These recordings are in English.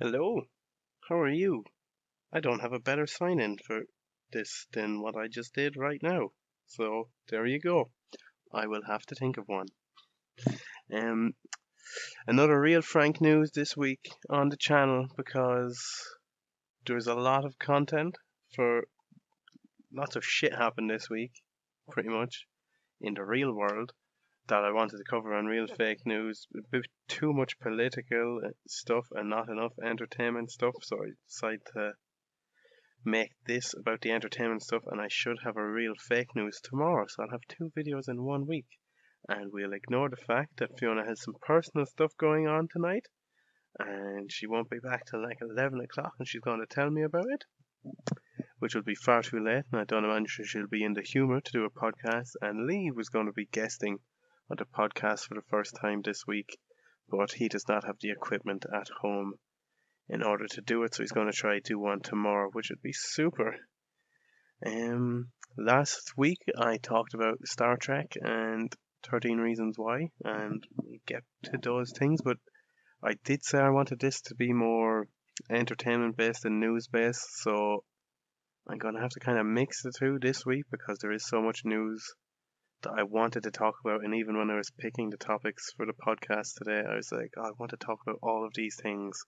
Hello, how are you? I don't have a better sign in for this than what I just did right now. So there you go. I will have to think of one. Um, Another real frank news this week on the channel because there's a lot of content for lots of shit happened this week, pretty much, in the real world that I wanted to cover on real fake news. A bit too much political stuff and not enough entertainment stuff, so I decided to make this about the entertainment stuff, and I should have a real fake news tomorrow, so I'll have two videos in 1 week. And we'll ignore the fact that Fiona has some personal stuff going on tonight, and she won't be back till like 11 o'clock, and she's going to tell me about it, which will be far too late, and I don't imagine she'll be in the humour to do a podcast. And Lee was going to be guesting on the podcast for the first time this week, but he does not have the equipment at home in order to do it, so he's going to try to do one tomorrow, which would be super. Last week I talked about Star Trek and 13 Reasons Why, and we'll get to those things, but I did say I wanted this to be more entertainment based and news based, so I'm going to have to kind of mix the two this week because there is so much news that I wanted to talk about, and even when I was picking the topics for the podcast today, I was like, oh, I want to talk about all of these things.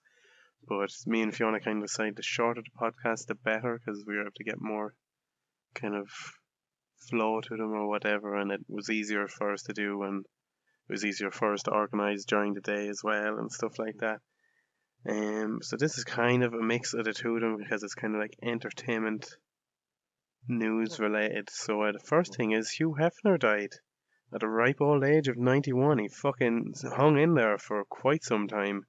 But me and Fiona kind of decided the shorter the podcast, the better, because we were able to get more kind of flow to them or whatever, and it was easier for us to do, and it was easier for us to organize during the day as well and stuff like that. So this is kind of a mix of the two of them because it's kind of like entertainment news related. So the first thing is Hugh Hefner died at a ripe old age of 91. He fucking hung in there for quite some time.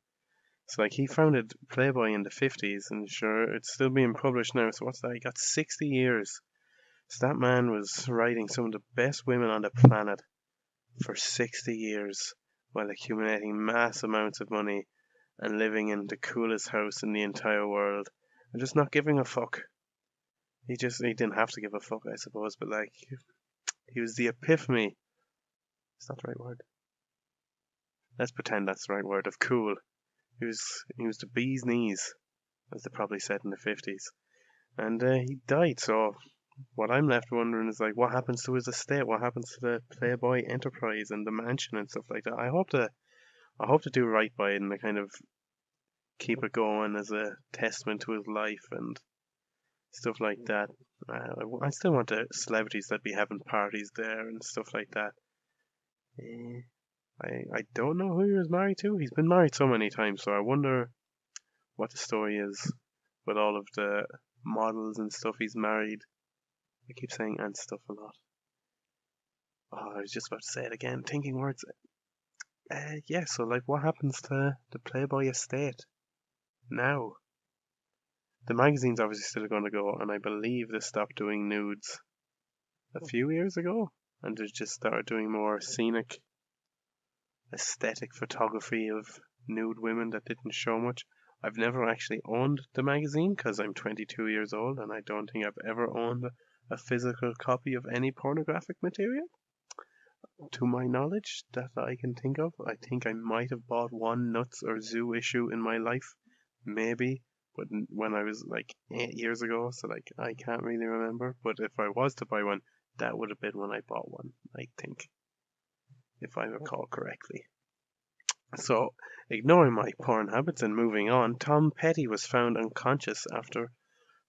So like he founded Playboy in the 50s, and sure it's still being published now. So what's that? He got 60 years. So that man was writing some of the best women on the planet for 60 years while accumulating mass amounts of money and living in the coolest house in the entire world and just not giving a fuck. He didn't have to give a fuck, I suppose, but like he was the epiphany. Is that the right word? Let's pretend that's the right word of cool. He was the bee's knees, as they probably said in the 50s. And he died, so what I'm left wondering is like what happens to his estate, what happens to the Playboy enterprise and the mansion and stuff like that. I hope to do right by it and to kind of keep it going as a testament to his life and stuff like that. I still want the celebrities that be having parties there and stuff like that. Eh, I don't know who he was married to. He's been married so many times, so I wonder what the story is with all of the models and stuff he's married. I keep saying and stuff a lot. Oh, I was just about to say it again, thinking words. Yeah, so like what happens to the Playboy estate now? The magazine's obviously still going to go, and I believe they stopped doing nudes a few years ago, and they just started doing more scenic, aesthetic photography of nude women that didn't show much. I've never actually owned the magazine because I'm 22 years old, and I don't think I've ever owned a physical copy of any pornographic material. To my knowledge, that I can think of. I think I might have bought one Nuts or Zoo issue in my life, maybe, but when I was like 8 years ago, so like I can't really remember. But if I was to buy one, that would have been when I bought one, I think, if I recall correctly. So, ignoring my porn habits and moving on, Tom Petty was found unconscious after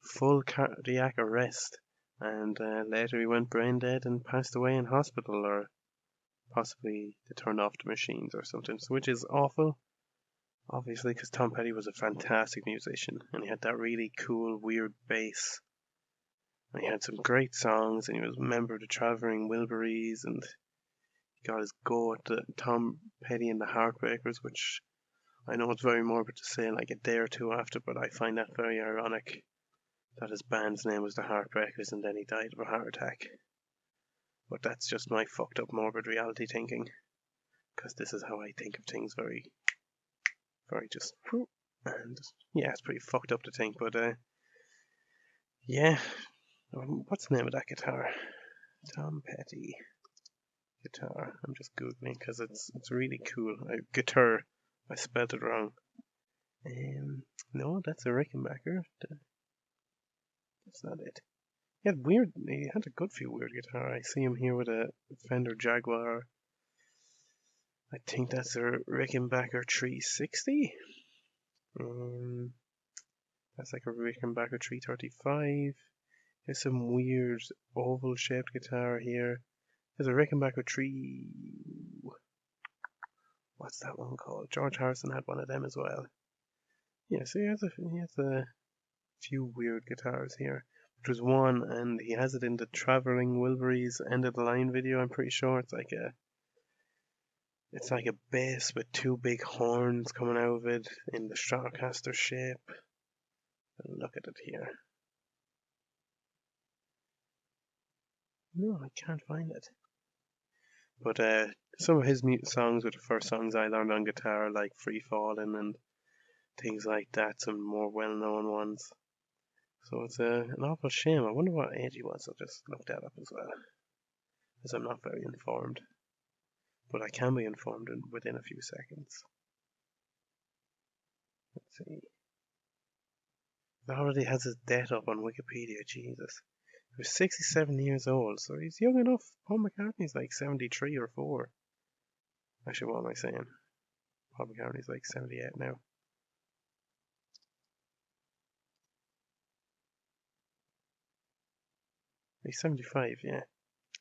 full cardiac arrest, and later he went brain dead and passed away in hospital, or possibly they turned off the machines or something, so which is awful, obviously, because Tom Petty was a fantastic musician and he had that really cool, weird bass. And he had some great songs, and he was a member of the Traveling Wilburys, and he got his go at the Tom Petty and the Heartbreakers, which I know it's very morbid to say like a day or two after, but I find that very ironic that his band's name was the Heartbreakers and then he died of a heart attack. But that's just my fucked up morbid reality thinking, because this is how I think of things, very, very just, and yeah, it's pretty fucked up to think, but yeah, what's the name of that guitar? Tom Petty guitar. I'm just googling because it's really cool. Guitar. I spelled it wrong. No, that's a Rickenbacker. That's not it. He had a good few weird guitar. I see him here with a Fender Jaguar. I think that's a Rickenbacker 360. That's like a Rickenbacker 335. There's some weird oval shaped guitar here. There's a Rickenbacker 3. What's that one called? George Harrison had one of them as well. Yeah, so he has a few weird guitars here. There's one, and he has it in the Traveling Wilburys End of the Line video. I'm pretty sure it's like a bass with two big horns coming out of it in the Stratocaster shape. Look at it here. No, I can't find it. But some of his songs were the first songs I learned on guitar, like Free Fallin' and things like that, some more well-known ones. So it's an awful shame. I wonder what age he was. I'll just look that up as well, as I'm not very informed. But I can be informed within a few seconds. Let's see. It already has his death up on Wikipedia, Jesus. He was 67 years old, so he's young enough. Paul McCartney's like 73 or 4. Actually, what am I saying? Paul McCartney's like 78 now. He's 75, yeah.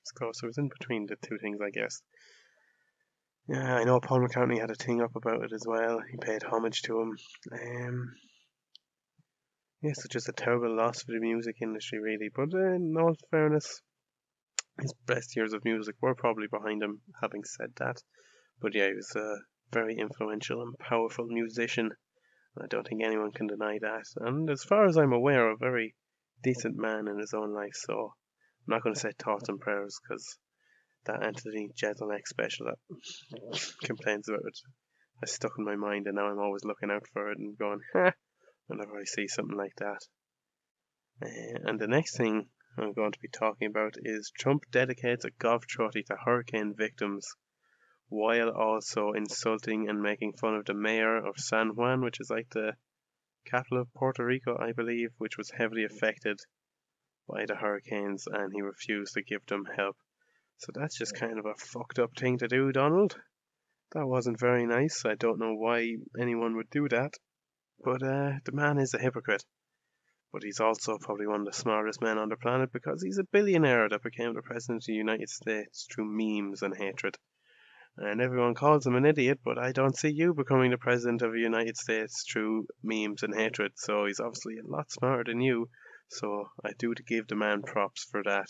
It's close. So it's in between the two things, I guess. Yeah, I know Paul McCartney had a thing up about it as well. He paid homage to him. Yes, it's just a terrible loss for the music industry, really. But in all fairness, his best years of music were probably behind him, having said that. But yeah, he was a very influential and powerful musician. I don't think anyone can deny that. And as far as I'm aware, a very decent man in his own life. So I'm not going to say thoughts and prayers, because that Anthony Jeselnik special that complains about it has stuck in my mind, and now I'm always looking out for it and going, ha, whenever I see something like that. And the next thing I'm going to be talking about is Trump dedicates a golf trophy to hurricane victims, while also insulting and making fun of the mayor of San Juan, which is like the capital of Puerto Rico, I believe, which was heavily affected by the hurricanes, and he refused to give them help. So that's just kind of a fucked up thing to do, Donald. That wasn't very nice. I don't know why anyone would do that. But the man is a hypocrite. But he's also probably one of the smartest men on the planet, because he's a billionaire that became the president of the United States through memes and hatred. And everyone calls him an idiot, but I don't see you becoming the president of the United States through memes and hatred. So he's obviously a lot smarter than you. So I do give the man props for that.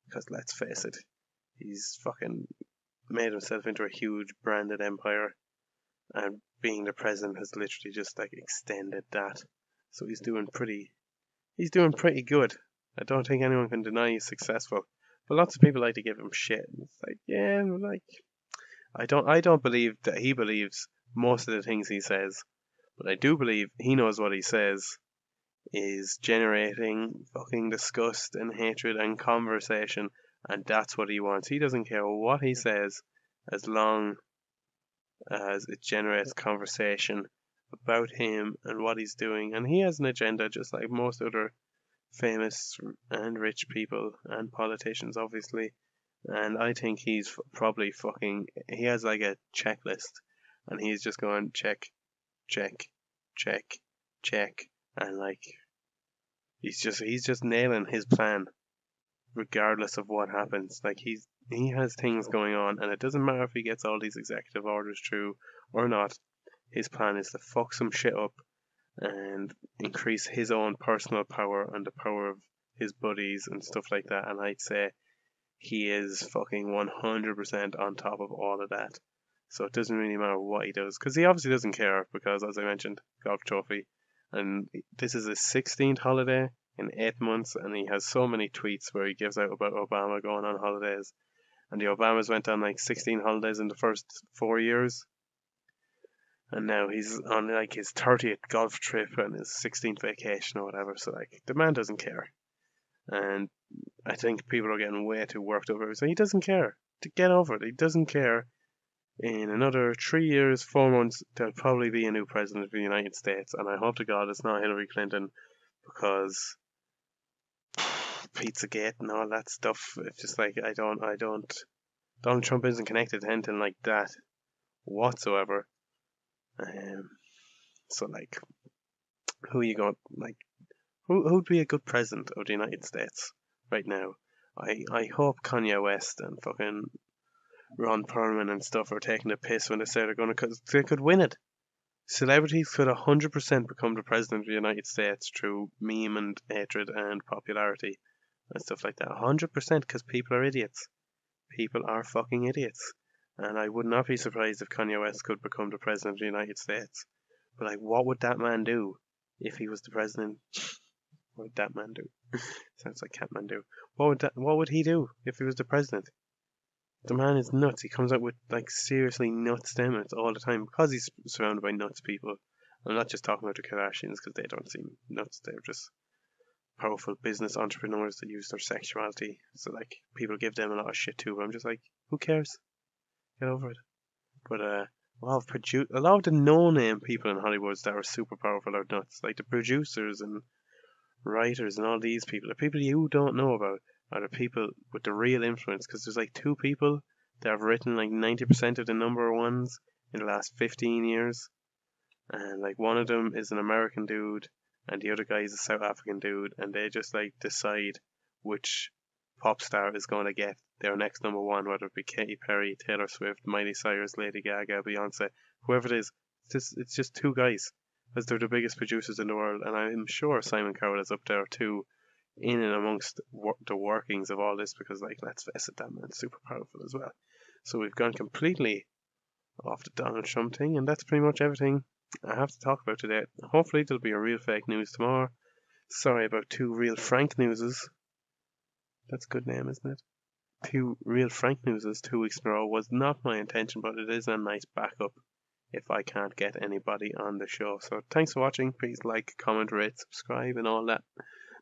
Because let's face it, he's fucking made himself into a huge branded empire, and being the president has literally just like extended that. So he's doing pretty good. I don't think anyone can deny he's successful. But lots of people like to give him shit. It's like, yeah, like I don't believe that he believes most of the things he says, but I do believe he knows what he says is generating fucking disgust and hatred and conversation, and that's what he wants. He doesn't care what he says as long as it generates conversation about him and what he's doing. And he has an agenda just like most other famous and rich people and politicians, obviously. And I think he's probably he has like a checklist, and he's just going check, check, check, check, and like he's just nailing his plan regardless of what happens. Like he has things going on, and it doesn't matter if he gets all these executive orders through or not. His plan is to fuck some shit up and increase his own personal power and the power of his buddies and stuff like that. And I'd say he is fucking 100% on top of all of that. So it doesn't really matter what he does, because he obviously doesn't care, because as I mentioned, golf trophy, and this is his 16th holiday in 8 months, and he has so many tweets where he gives out about Obama going on holidays, and the Obamas went on like 16 holidays in the first 4 years, and now he's on like his 30th golf trip and his 16th vacation or whatever. So like the man doesn't care, and I think people are getting way too worked over it. So he doesn't care. To get over it, he doesn't care in another 3 years, 4 months, there'll probably be a new president of the United States, and I hope to God it's not Hillary Clinton, because Pizzagate and all that stuff. It's just like I don't. Donald Trump isn't connected to anything like that whatsoever. Um, so like, who are you going like? Who'd be a good president of the United States right now? I hope Kanye West and fucking Ron Perlman and stuff are taking the piss when they say they're gonna, cause they could win it. Celebrities could 100% become the president of the United States through meme and hatred and popularity and stuff like that. 100% because people are idiots. People are fucking idiots. And I would not be surprised if Kanye West could become the president of the United States. But like, what would that man do if he was the president? What would that man do? Sounds like Catmandu. What would he do if he was the president? The man is nuts. He comes out with like seriously nuts statements all the time because he's surrounded by nuts people. I'm not just talking about the Kardashians because they don't seem nuts. They're just powerful business entrepreneurs that use their sexuality. So like people give them a lot of shit too. But I'm just like, who cares? Get over it. But a lot of the no-name people in Hollywood that are super powerful are nuts. Like the producers and writers and all these people, the people you don't know about, are the people with the real influence. Because there's like two people that have written like 90% of the number ones in the last 15 years. And like one of them is an American dude, and the other guy is a South African dude, and they just like decide which pop star is going to get their next number one, whether it be Katy Perry, Taylor Swift, Miley Cyrus, Lady Gaga, Beyonce, whoever it is. It's just two guys, as they're the biggest producers in the world, and I'm sure Simon Cowell is up there too, in and amongst the workings of all this, because like, let's face it, that man's super powerful as well. So we've gone completely off the Donald Trump thing, and that's pretty much everything I have to talk about today. Hopefully there'll be a real fake news tomorrow. Sorry about two real Frank newses. That's a good name, isn't it? Two real Frank newses 2 weeks in a row was not my intention, but it is a nice backup if I can't get anybody on the show. So thanks for watching. Please like, comment, rate, subscribe, and all that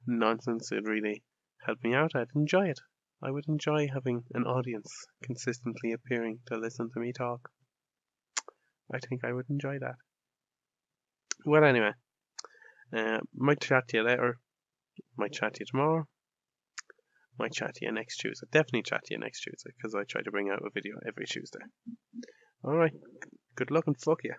nonsense. It really helped me out. I'd enjoy it. I would enjoy having an audience consistently appearing to listen to me talk. I think I would enjoy that. Well, anyway, might chat to you later. Might chat to you tomorrow. Might chat to you next Tuesday. Definitely chat to you next Tuesday because I try to bring out a video every Tuesday. Alright, good luck and fuck you.